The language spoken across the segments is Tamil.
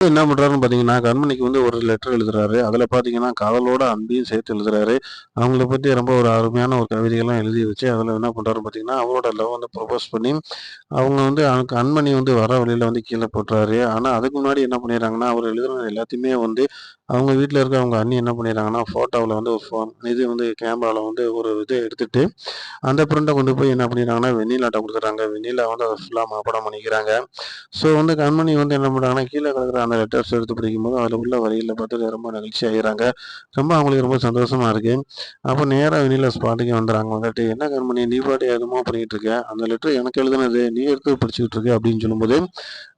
என்ன பண்றாருன்னு பார்த்தீங்கன்னா, கண்மணிக்கு ஒரு லெட்டர் எழுதுறாரு. அதில பார்த்தீங்கன்னா, காதலோட அன்பையும் சேர்த்து எழுதுறாரு. அவங்கள பத்தி ரொம்ப ஒரு அருமையான கவிதைகள்லாம் எழுதி வச்சு, அதில என்ன பண்றாருன்னு பார்த்தீங்கன்னா, அவரோட லவ் ப்ரொபோஸ் பண்ணி, அவங்க கண்மணி வர வழியில கீழ போட்டுறாரு. ஆனா, அதுக்கு முன்னாடி என்ன பண்ணிடுறாங்கன்னா, அவர் எழுதுனது எல்லாத்தையுமே அவங்க வீட்ல இருக்க அவங்க அண்ணி என்ன பண்ணிடுறாங்கன்னா, ஃபோட்டோவுல ஒரு இது கேமரால ஒரு இத எடுத்துட்டு, அந்த பிரிண்ட்ட கொண்டு போய் என்ன பண்ணிடுறாங்கன்னா, வெண்ணிலாட்ட குடுத்துடுறாங்க. வெண்ணிலா அத ஃபுல்லா மனப்பாடம் பண்ணிக்கிறாங்க. ஸோ கண்மணி என்ன பண்றாங்கன்னா, கீழ கிடக்குற அந்த லெட்டர்ஸ் எடுத்து படிக்கும்போது, அதில உள்ள வரிகள பார்த்து ரொம்ப நெகிழ்ச்சி ஆயிறாங்க. அவங்களுக்கு ரொம்ப சந்தோஷமா இருக்கு. அப்ப நேரா வெண்ணிலா ஸ்பாட்டுக்கே வந்துறாங்க. வந்துட்டு, "என்ன கண்மணி நீ பாட்டுக்கு என்னமோ பண்ணிட்டு இருக்க? அந்த லெட்டர் எனக்கு எழுதுனது. நீ எடுத்து படிச்சுக்கிட்டு இருக்க" அப்படின்னு சொல்லும்போது,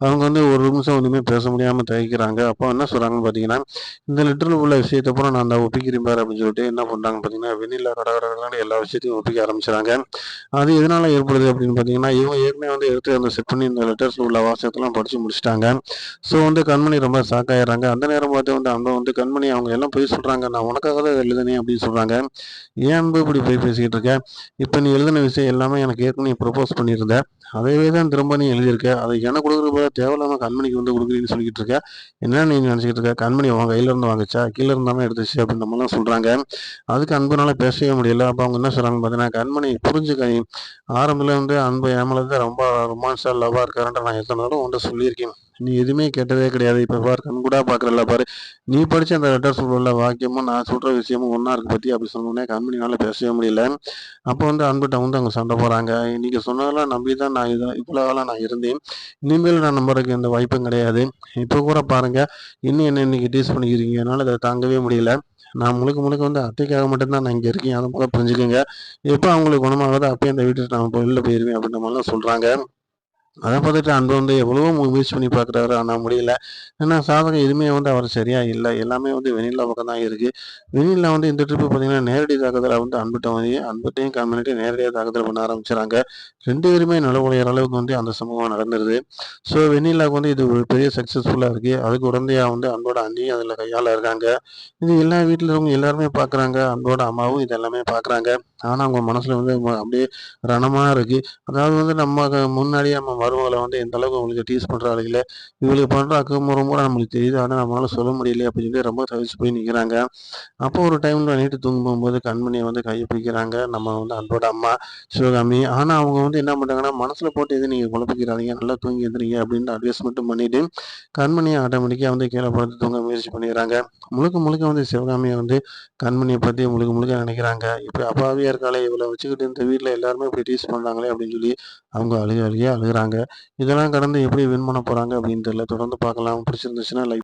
அவங்க ஒரு நிமிஷம் ஒண்ணுமே பேச முடியாம தவிக்கிறாங்க. அப்போ என்ன சொல்றாங்கன்னு பார்த்தீங்கன்னா, "இந்த லெட்டர்ல உள்ள விஷயத்த பூரா நான் தான் ஒப்பிக்கிறேன் பாரு" அப்படின்னு சொல்லிட்டு என்ன பண்றாங்கன்னு பார்த்தீங்கன்னா, வெண்ணிலா கடகடன்னு எல்லா விஷயத்தையும் ஒப்பிக்க ஆரம்பிச்சுறாங்க. அது எதனால ஏற்படுது அப்படின்னு பார்த்தீங்கன்னா, இவங்க ஏற்கனவே எடுத்து செட் பண்ணி இந்த லெட்டர்ஸ்ல உள்ள வாசகத்தெல்லாம் படிச்சு முடிச்சுட்டாங்க. ஸோ கண்மணி ரொம்ப ஷாக் ஆயிடுறாங்க. அந்த நேரம் பார்த்து அன்பு கண்மணி அவங்க எல்லாம் பொய் சொல்றாங்க. நான் உனக்காக தான் இத எழுதினேன் அப்படின்னு சொல்றாங்க. "ஏன் அன்பு இப்படி பொய் பேசிக்கிட்டு இருக்க? இப்ப நீ எழுதின விஷயம் எல்லாமே எனக்கு ஏற்கனவே ப்ரொபோஸ் பண்ணியிருந்த. அதையவே தான் திரும்ப நீ எழுதியிருக்க. அதை எனக்கு குடுக்குறதுக்கு பதிலா தேவையில்லாம கண்மணிக்கு குடுக்குறீன்னு சொல்லிக்கிட்டு இருக்க. என்ன நீ நினைச்சுக்கிட்டு இருக்க? கண்மணி உன் கையில இருந்து வாங்குச்சா? கீழ இருந்து தானே எடுத்துச்சு" அப்படின்னு நம்மலாம் சொல்றாங்க. அதுக்கு அன்புனால பேசவே முடியல. அப்ப அவங்க என்ன சொல்றாங்கன்னு பார்த்தீங்கன்னா, "கண்மணி புரிஞ்சுக்க நீ. ஆரம்பத்துல அன்பு என் மேல தான் ரொம்ப ரொமான்ஸா லவ்வா இருக்காருன்ட்டு நான் எத்தன தடவ உன்ட்ட சொல்லியிருக்கேன். நீ எதுவுமே கேட்டதே கிடையாது. இப்ப பாரு கண்கூடா பார்க்குறல்ல பாரு. நீ படிச்ச அந்த லெட்டர்ஸ்ல உள்ள வாக்கியமும், நான் சொல்ற விஷயமும் ஒண்ணா இருக்கு பாத்தியா" அப்படி சொன்னோனே கண்மணினால பேசவே முடியல. அப்போ அன்புட்ட அவங்க சண்டை போடுறாங்க. "நீங்க சொன்னதெல்லாம் நம்பி தான் நான் இவ்வளோ காலம் நான் இருந்தேன். இனிமேல் நான் நம்புறதுக்கு எந்த வாய்ப்பும் கிடையாது. இப்ப கூட பாருங்க, இன்னும் என்ன இன்னைக்கு டீஸ் பண்ணிக்கிறீங்க. என்னால இத தாங்கவே முடியல. நான் முழுக்க முழுக்க அத்தைக்காக மட்டும் தான் நான் இங்க இருக்கேன். அத மொத புரிஞ்சுக்கங்க. எப்ப அவங்களுக்கு குணமாகுதோ அப்பயே இந்த வீட்ட நான் வெளில போயிருவேன்" அப்படின்ற மாரிலாம் சொல்றாங்க. அத பார்த்துட்டு அன்பு எவ்வளவோ முயற்சி பண்ணி பார்க்குறாரு. ஆனா முடியல. ஏன்னா சாதகம் எதுவுமே அவர் சரியா இல்ல. எல்லாமே வெண்ணிலா பக்கம் தான் இருக்கு. வெண்ணிலா இந்த ட்ரிப் பார்த்தீங்கன்னா, நேரடி தாக்குதலா அன்புட்ட அன்புட்டயும் கம்யூனிட்டி நேரடியா தாக்குதல் பண்ண ஆரம்பிச்சுறாங்க. 2 பேருமே நலகுலையிற அளவுக்கு அந்த சம்பவம் நடந்துருது. ஸோ வெண்ணிலாவுக்கு இது ஒரு பெரிய சக்சஸ்ஃபுல்லா இருக்கு. அதுக்கு உடந்தையா அன்போட அண்ணியும் அதில கையாள இருக்காங்க. இது எல்லா வீட்ல இருக்கவங்க எல்லாருமே பார்க்குறாங்க. அன்போட அம்மாவும் இது எல்லாமே பார்க்குறாங்க. ஆனா அவங்க மனசுல அப்படியே ரணமா இருக்கு. அதாவது நம்ம முன்னாடியே நம்ம மருமகள எந்த அளவுக்கு அவங்களுக்கு டீஸ் பண்றாளுகளே, இவளுக பண்ற அக்கறைமுறை பூரா நம்மளுக்கு தெரியுது. ஆனா நம்மளால சொல்ல முடியலையே அப்படின்னு சொல்லி ரொம்ப தவிச்சு போய் நிக்கிறாங்க. அப்போ ஒரு டைம்ல நைட்டு தூங்க போகும்போது கண்மணிய கைய பிடிக்கிறாங்க. நம்ம அன்போட அம்மா சிவகாமி. ஆனா அவங்க என்ன பண்றாங்கன்னா, மனசுல போட்டு எதுவும் நீங்க குழப்பிக்கிறாதீங்க. நல்லா தூங்கி எந்திரிங்க அப்படின்னு அட்வைஸ் மட்டும் பண்ணிட்டு, கண்மணிய ஆட்டோமேட்டிக்கா கீழ படுத்து தூங்க முயற்சி பண்ணிடுறாங்க. முழுக்க முழுக்க சிவகாமிய கண்மணிய பத்தி முழுக்க முழுக்க நினைக்கிறாங்க. இப்படி அப்பாவியா இருக்காளே! இவள வச்சுக்கிட்டு இந்த வீட்ல எல்லாருமே இப்படி டீஸ் பண்றாங்களே! அப்படின்னு சொல்லி அவங்க அழுக அழுகையா அழுகுறாங்க. இதெல்லாம் கடந்து எப்படி வின் பண்ண போறாங்க அப்படின்னு தெரியல. தொடர்ந்து பார்க்கலாம். பிடிச்சிருந்துச்சுன்னா லைக்